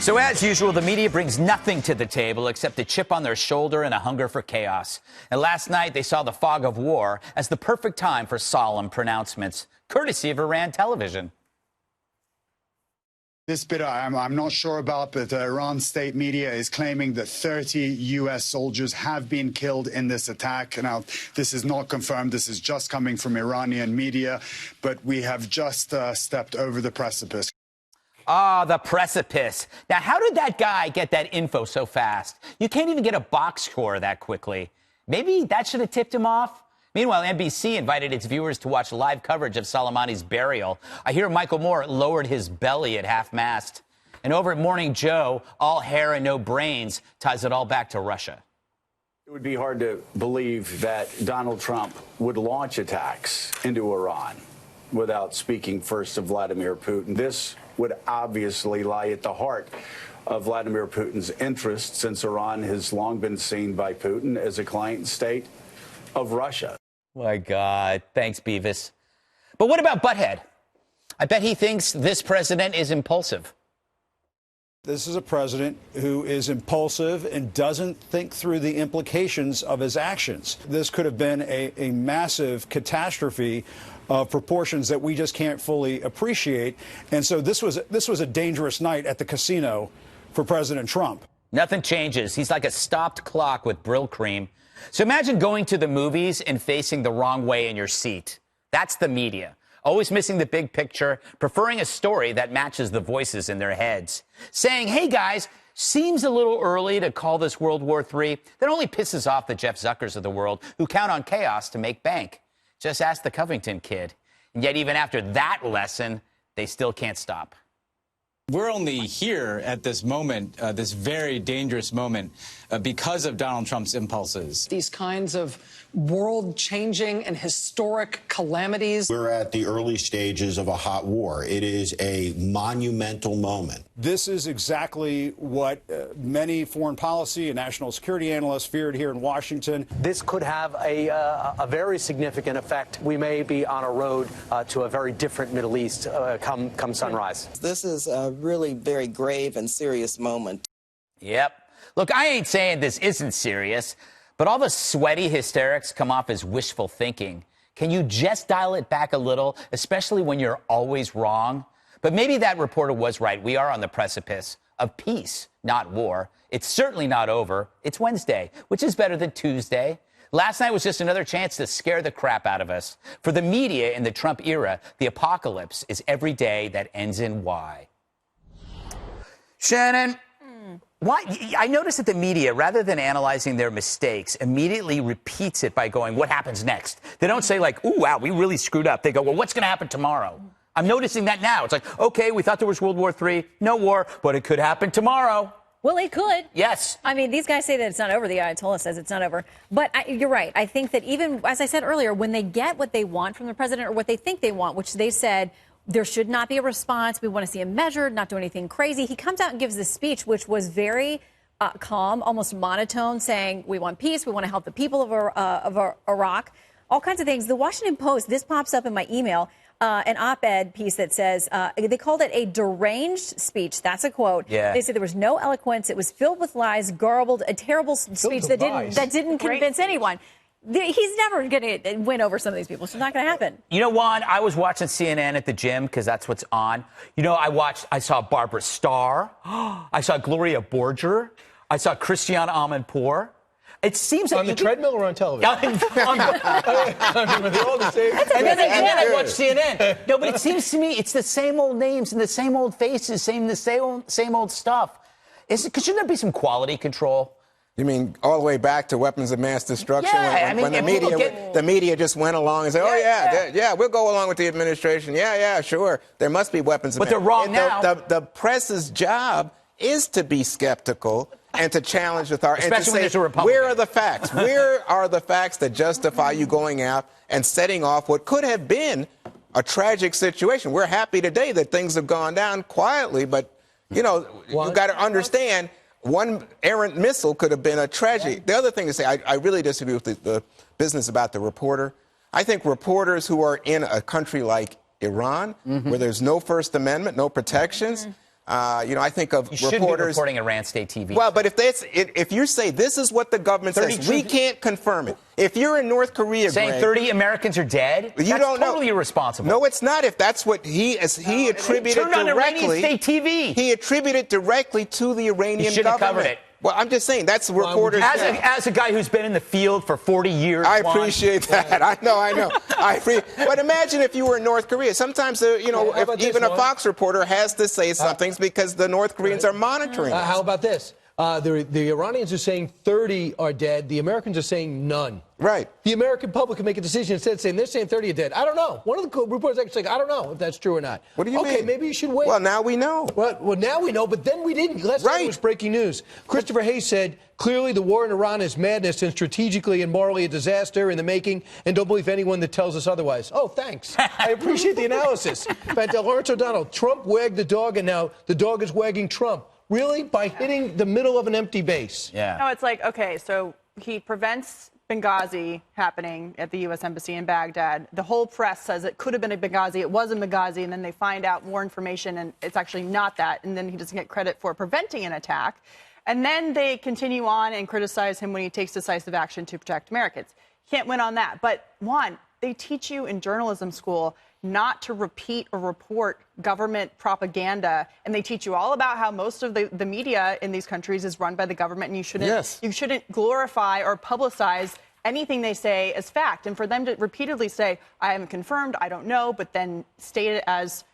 So as usual, the media brings nothing to the table except a chip on their shoulder and a hunger for chaos. And last night, they saw the fog of war as the perfect time for solemn pronouncements, courtesy of Iran television. This bit I'm not sure about, but Iran state media is claiming that 30 U.S. soldiers have been killed in this attack. Now, this is not confirmed. This is just coming from Iranian media, but we have just stepped over the precipice. Ah, the precipice. Now, how did that guy get that info so fast? You can't even get a box score that quickly. Maybe that should have tipped him off? Meanwhile, NBC invited its viewers to watch live coverage of Soleimani's burial. I hear Michael Moore lowered his belly at half-mast. And over at Morning Joe, all hair and no brains ties it all back to Russia. It would be hard to believe that Donald Trump would launch attacks into Iran without speaking first of Vladimir Putin. This would obviously lie at the heart of Vladimir Putin's interests, since Iran has long been seen by Putin as a client state of Russia. My God. Thanks, Beavis. But what about Butthead? I bet he thinks this president is impulsive. This is a president who is impulsive and doesn't think through the implications of his actions. This could have been a massive catastrophe of proportions that we just can't fully appreciate. And so this was a dangerous night at the casino for President Trump. Nothing changes. He's like a stopped clock with Brill cream. So imagine going to the movies and facing the wrong way in your seat. That's the media. Always missing the big picture, preferring a story that matches the voices in their heads. Saying, hey, guys, seems a little early to call this World War III. That only pisses off the Jeff Zuckers of the world who count on chaos to make bank. Just ask the Covington kid. And yet even after that lesson, they still can't stop. We're only here at this moment, this very dangerous moment, because of Donald Trump's impulses. These kinds of world-changing and historic calamities. We're at the early stages of a hot war. It is a monumental moment. This is exactly what many foreign policy and national security analysts feared here in Washington. This could have a very significant effect. We may be on a road to a very different Middle East come sunrise. This is a really very grave and serious moment. Yep. Look, I ain't saying this isn't serious, but all the sweaty hysterics come off as wishful thinking. Can you just dial it back a little, especially when you're always wrong? But maybe that reporter was right. We are on the precipice of peace, not war. It's certainly not over. It's Wednesday, which is better than Tuesday. Last night was just another chance to scare the crap out of us. For the media in the Trump era, the apocalypse is every day that ends in Y. Shannon, why? I notice that the media, rather than analyzing their mistakes, immediately repeats it by going, what happens next? They don't say like, ooh, wow, we really screwed up. They go, well, what's going to happen tomorrow? I'm noticing that now. It's like, okay, we thought there was World War III, no war, but it could happen tomorrow. Well, it could. Yes. I mean, these guys say that it's not over. The Ayatollah says it's not over. But you're right. I think that even, as I said earlier, when they get what they want from the president or what they think they want, which they said, there should not be a response. We want to see him measured, not do anything crazy. He comes out and gives this speech, which was very calm, almost monotone, saying we want peace, we want to help the people of Iraq, all kinds of things. The Washington Post, this pops up in my email, an op-ed piece that says they called it a deranged speech. That's a quote. Yeah. They said there was no eloquence. It was filled with lies, garbled, a terrible speech that didn't convince anyone. He's never going to win over some of these people. So it's not going to happen. You know, Juan, I was watching CNN at the gym because that's what's on. You know, I saw Barbara Starr. I saw Gloria Borger. I saw Christiane Amanpour. It seems on the treadmill or on television? I mean, they're all the same. And then again, I watched CNN. No, but it seems to me it's the same old names and the same old faces, the same old stuff. Shouldn't there be some quality control? You mean all the way back to weapons of mass destruction? Yeah, when the media just went along and said, we'll go along with the administration. Yeah, sure. There must be weapons of mass. But they're wrong now. The press's job is to be skeptical and to challenge authority. Especially and to when say, there's a Republican. where are the facts? Where are the facts that justify you going out and setting off what could have been a tragic situation? We're happy today that things have gone down quietly, but, you know, you've got to understand one errant missile could have been a tragedy. The other thing to say, I really disagree with the business about the reporter. I think reporters who are in a country like Iran, where there's no First Amendment, no protections, I think of You shouldn't be reporters reporting Iran State TV. Well, but if you say this is what the government says, we can't confirm it. If you're in North Korea, saying Greg, 30 Americans are dead, you that's don't totally know. irresponsible. No, it's not. If that's what he attributed turned on directly, Iranian State TV. He attributed directly to the Iranian should have government. covered it. Well, I'm just saying that's reporters. As a guy who's been in the field for 40 years, I appreciate that. I know. But imagine if you were in North Korea. Sometimes, if even a Fox reporter has to say something because the North Koreans are monitoring. How about this? The Iranians are saying 30 are dead. The Americans are saying none. Right. The American public can make a decision instead of saying they're saying 30 are dead. I don't know. One of the reporters actually saying, I don't know if that's true or not. What do you mean? Okay, maybe you should wait. Well, now we know. Well, now we know, but then we didn't. Last night was breaking news. Christopher Hayes said, clearly the war in Iran is madness and strategically and morally a disaster in the making, and don't believe anyone that tells us otherwise. Oh, thanks. I appreciate the analysis. But Lawrence O'Donnell, Trump wagged the dog, and now the dog is wagging Trump. Really? By hitting the middle of an empty base? Yeah. No, it's like, okay, so he prevents Benghazi happening at the U.S. Embassy in Baghdad. The whole press says it could have been a Benghazi. It was in Benghazi, and then they find out more information, and it's actually not that. And then he doesn't get credit for preventing an attack. And then they continue on and criticize him when he takes decisive action to protect Americans. Can't win on that. But, Juan, they teach you in journalism school not to repeat or report government propaganda, and they teach you all about how most of the media in these countries is run by the government, and you shouldn't glorify or publicize anything they say as fact. And for them to repeatedly say, I haven't confirmed, I don't know, but then state it as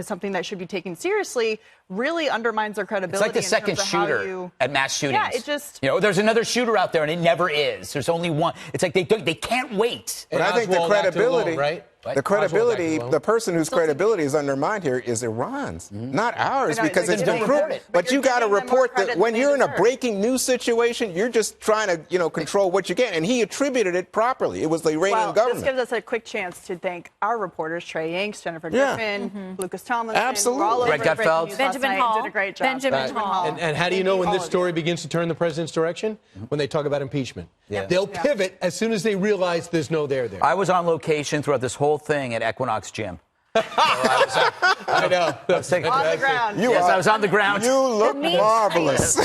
something that should be taken seriously, really undermines their credibility. It's like the second shooter at mass shootings. Yeah, it just... there's another shooter out there, and it never is. There's only one. It's like they can't wait. But I think the credibility, the person whose credibility is undermined here is Iran's, not ours, because it's been proven. But you got to report that when you're in a breaking news situation, you're just trying to, control what you can. And he attributed it properly. It was the Iranian government. This gives us a quick chance to thank our reporters, Trey Yanks, Jennifer Griffin, Lucas Tomlinson. Absolutely. All over Greg Gutfeld. Benjamin Hall. Did a great job. Benjamin Hall. And how do you know when this story begins to turn the president's direction? When they talk about impeachment. Yeah. They'll pivot as soon as they realize there's no there there. I was on location throughout this whole thing at Equinox Gym. I know. On the ground. Yes, I was on the ground. You look marvelous.